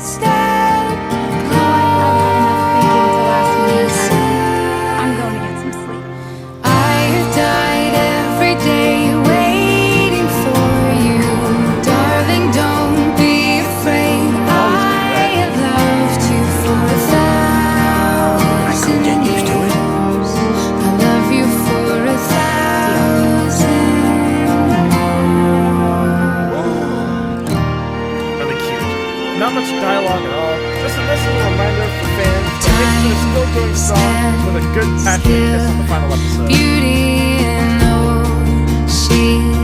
instead. You know what? I've had enough thinking to last me. I'm going to get some sleep. I have died every day waiting for you. Darling, don't be afraid. I have loved you for 1,000 years. I love you for 1,000 Really cute. Not much dialogue at all. Just a nice little reminder for fans that Hiccstrid is still going strong with a good passionate kiss on the final episode. beauty in old shades.